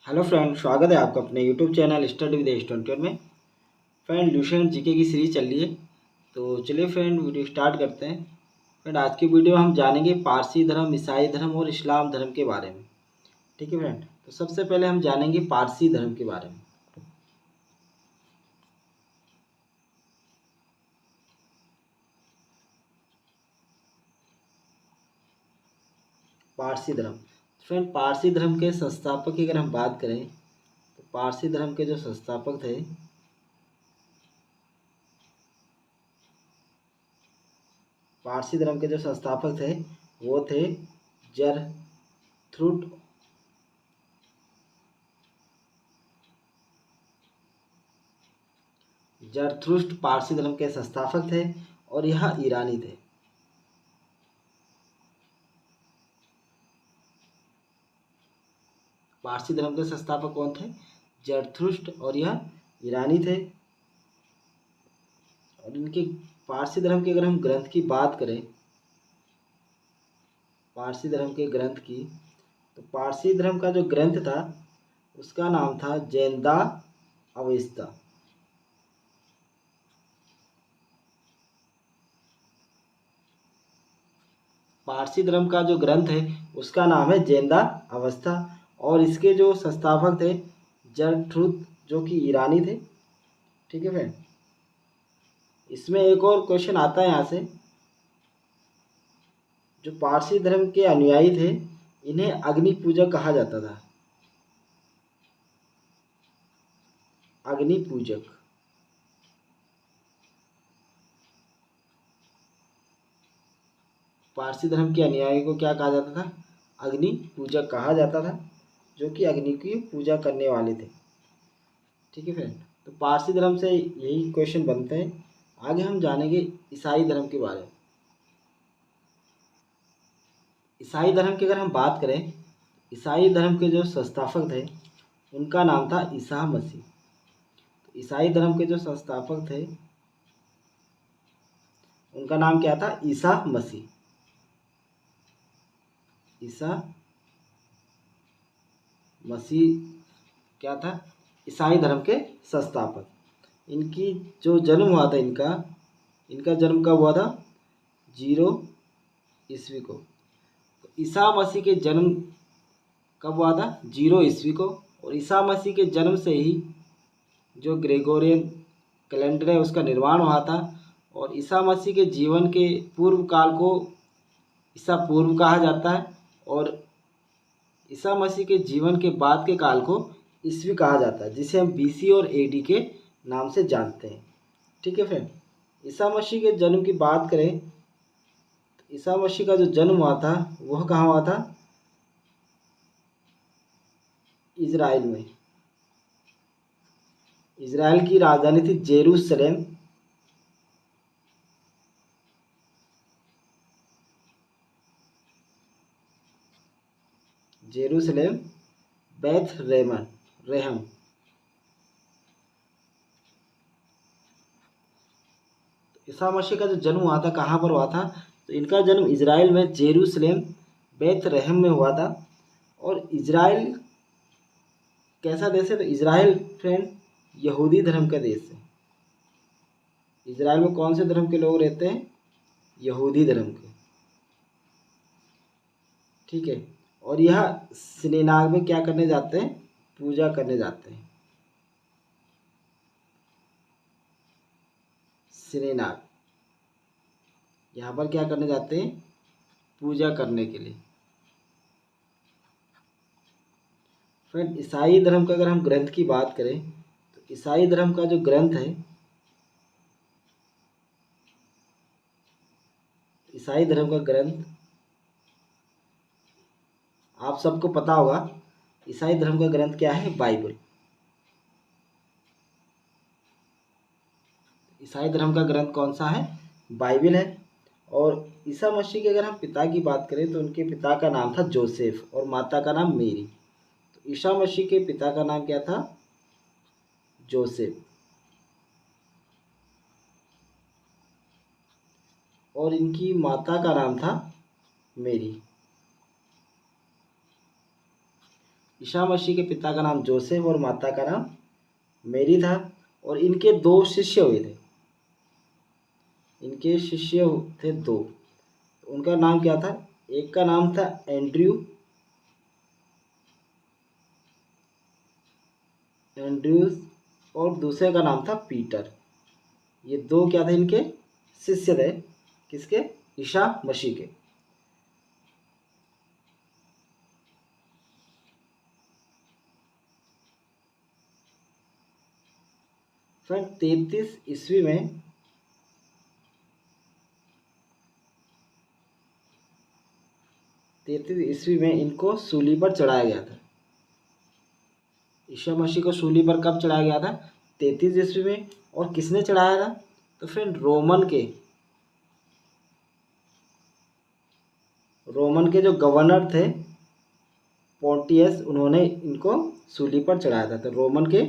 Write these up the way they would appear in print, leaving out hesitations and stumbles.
Hello friend, स्वागत है आपका अपने YouTube channel study with student में। फ्रेंड, ल्यूसेंट जीके की सीरीज चल रही है, तो चलिए फ्रेंड वीडियो स्टार्ट करते हैं। फ्रेंड, आज की वीडियो हम जानेंगे पारसी धर्म, ईसाई धर्म और इस्लाम धर्म के बारे में। ठीक है फ्रेंड, तो सबसे पहले हम जानेंगे पारसी धर्म के बारे में। पारसी धर्म। फ्रेंड, पारसी धर्म के संस्थापक की अगर हम बात करें तो पारसी धर्म के जो संस्थापक थे, पारसी धर्म के जो संस्थापक थे वो थे जरथ्रुट जरथ्रुस्ट पारसी धर्म के संस्थापक थे और यह ईरानी थे। पारसी धर्म के संस्थापक कौन थे? जरथुष्ट्र, और यह ईरानी थे। और इनके पारसी धर्म के अगर हम ग्रंथ की बात करें, पारसी धर्म के ग्रंथ की, तो पारसी धर्म का जो ग्रंथ था उसका नाम था जैंदा अवेस्ता। पारसी धर्म का जो ग्रंथ है उसका नाम है जैंदा अवस्था, और इसके जो संस्थापक थे जरथुष्ट्र, जो कि ईरानी थे। ठीक है फ्रेंड, इसमें एक और क्वेश्चन आता है यहाँ से। जो पारसी धर्म के अनुयायी थे इन्हें अग्नि पूजक कहा जाता था। अग्नि पूजक। पारसी धर्म के अनुयायी को क्या कहा जाता था? अग्नि पूजक कहा जाता था, जो कि अग्नि की पूजा करने वाले थे। ठीक है फ्रेंड, तो पारसी धर्म से यही क्वेश्चन बनते हैं। आगे हम जानेंगे ईसाई धर्म के बारे में। ईसाई धर्म की अगर हम बात करें, ईसाई धर्म के जो संस्थापक थे उनका नाम था ईसा मसीह। तो ईसाई धर्म के जो संस्थापक थे उनका नाम क्या था? ईसा मसीह। ईसा मसीह क्या था? ईसाई धर्म के संस्थापक। इनकी जो जन्म हुआ था, इनका जन्म कब हुआ था? 0 ईस्वी को। तो ईसा मसीह के जन्म कब हुआ था? 0 ईस्वी को। और ईसा मसीह के जन्म से ही जो ग्रेगोरियन कैलेंडर है उसका निर्माण हुआ था। और ईसा मसीह के जीवन के पूर्व काल को ईसा पूर्व कहा जाता है, और ईसा मसीह के जीवन के बाद के काल को ईस्वी कहा जाता है, जिसे हम बीसी और एडी के नाम से जानते हैं। ठीक है फ्रेंड, ईसा मसीह के जन्म की बात करें तो ईसा मसीह का जो जन्म हुआ था वह कहाँ हुआ था? इजराइल में। इजराइल की राजधानी थी Jerusalem. Jerusalem, बैथ Ramon Reham. Isa Masih का जो जन्म हुआ था कहाँ पर हुआ था? तो इनका जन्म इजराइल में जेरूशलेम बैथ रेहम में हुआ था। और इजराइल कैसा देश है? तो इजराइल फ्रेंड यहूदी धर्म का देश है। इजराइल में कौन से धर्म के लोग रहते हैं? यहूदी धर्म के। ठीक है, और यह सिनेनाग में क्या करने जाते हैं? पूजा करने जाते हैं। सिनेनाग, यहाँ पर क्या करने जाते हैं? पूजा करने के लिए। फ्रेंड, ईसाई धर्म का अगर हम ग्रंथ की बात करें तो ईसाई धर्म का जो ग्रंथ है, ईसाई धर्म का ग्रंथ आप सबको पता होगा। ईसाई धर्म का ग्रंथ क्या है? बाइबल। ईसाई धर्म का ग्रंथ कौन सा है? बाइबल है। और ईसा मसीह के अगर हम पिता की बात करें तो उनके पिता का नाम था जोसेफ और माता का नाम मेरी। तो ईसा मसीह के पिता का नाम क्या था? जोसेफ। और इनकी माता का नाम था मेरी। ईसा मसीह के पिता का नाम जोसेफ और माता का नाम मेरी था, और इनके 2 शिष्य हुए थे। इनके शिष्य थे 2। उनका नाम क्या था? एक का नाम था एंड्रयूस और दूसरे का नाम था पीटर। ये 2 क्या थे? इनके शिष्य थे। किसके? ईसा मसीह के। फ्रेंड 33 ईस्वी में इनको सूली पर चढ़ाया गया था। ईसा मसीह को सूली पर कब चढ़ाया गया था? 33 ईस्वी में। और किसने चढ़ाया था? तो फ्रेंड रोमन के जो गवर्नर थे पोंटियस, उन्होंने इनको सूली पर चढ़ाया था। तो रोमन के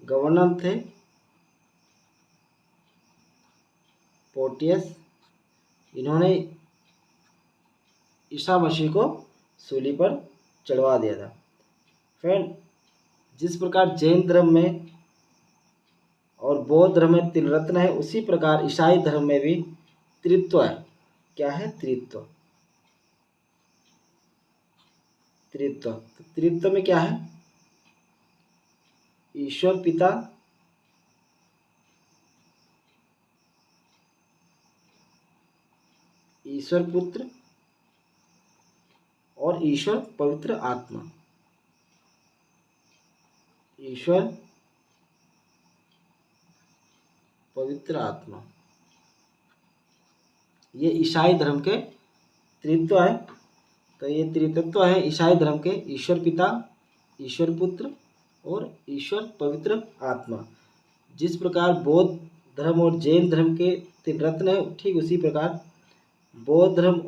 गवर्नर थे पोंटियस, इन्होंने ईसा मसीह को सूली पर चढ़वा दिया था। फ्रेंड जिस प्रकार जैन धर्म में और बौद्ध धर्म में त्रिरत्न है, उसी प्रकार ईसाई धर्म में भी त्रित्व है। क्या है? त्रित्व। त्रित्व में क्या है? ईश्वर पिता, ईश्वर पुत्र और ईश्वर पवित्र आत्मा। ईश्वर पवित्र आत्मा, ये ईसाई धर्म के त्रित्व है। तो ये त्रितत्व है ईसाई धर्म के, ईश्वर पिता, ईश्वर पुत्र और ईश्वर पवित्र आत्मा। जिस प्रकार बौद्ध धर्म और जैन धर्म के त्रिरत्न है, ठीक उसी प्रकार बौद्ध धर्म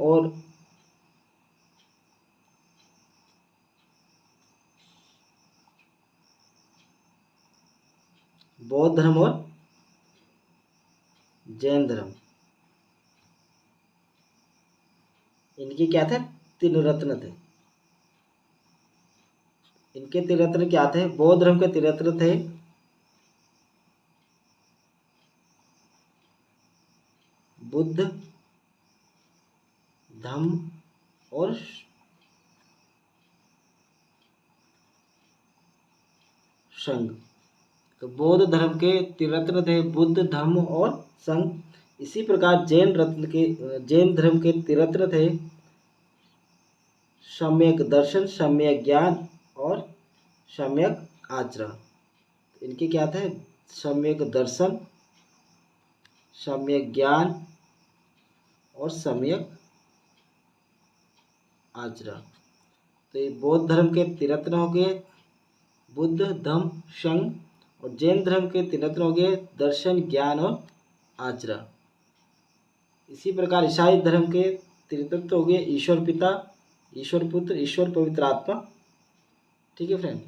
और जैन धर्म, इनके क्या थे? त्रिरत्न थे। इनके त्रिरत्न क्या थे? बौद्ध धर्म के त्रिरत्न थे बुद्ध, धम्म और संघ। तो बौद्ध धर्म के त्रिरत्न थे बुद्ध, धम्म और संघ। इसी प्रकार जैन धर्म के त्रिरत्न थे सम्यक दर्शन, सम्यक ज्ञान और सम्यक आचरण। इनके क्या थे? सम्यक दर्शन, सम्यक ज्ञान और सम्यक आचरण। तो ये बौद्ध धर्म के त्रिरत्न हो गए बुद्ध, धम्म, संघ, और जैन धर्म के त्रिरत्न हो गए दर्शन, ज्ञान और आचरण। इसी प्रकार ईसाई धर्म के त्रितत्व हो गए ईश्वर पिता, ईश्वर पुत्र, ईश्वर पवित्र आत्मा। ठीक है फ्रेंड,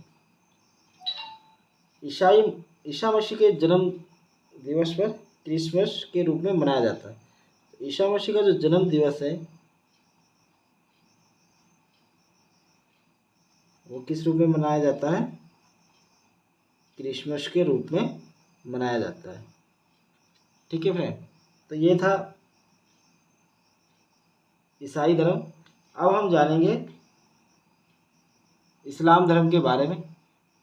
ईसा मसीह के जन्म दिवस पर क्रिसमस के रूप में मनाया जाता है। ईसा मसीह का जो जन्म दिवस है वो किस रूप में मनाया जाता है? क्रिसमस के रूप में मनाया जाता है। ठीक है फ्रेंड, तो ये था ईसाई धर्म। अब हम जानेंगे इस्लाम धर्म के बारे में।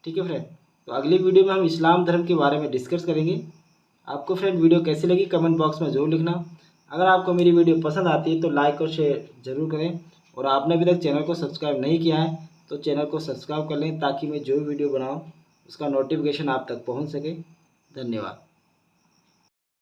ठीक है फ्रेंड, तो अगली वीडियो में हम इस्लाम धर्म के बारे में डिस्कस करेंगे। आपको फ्रेंड वीडियो कैसी लगी कमेंट बॉक्स में ज़रूर लिखना। अगर आपको मेरी वीडियो पसंद आती है तो लाइक और शेयर ज़रूर करें, और आपने अभी तक चैनल को सब्सक्राइब नहीं किया है तो चैनल को सब्सक्राइब कर लें, ताकि मैं जो वीडियो बनाऊँ उसका नोटिफिकेशन आप तक पहुँच सके। धन्यवाद।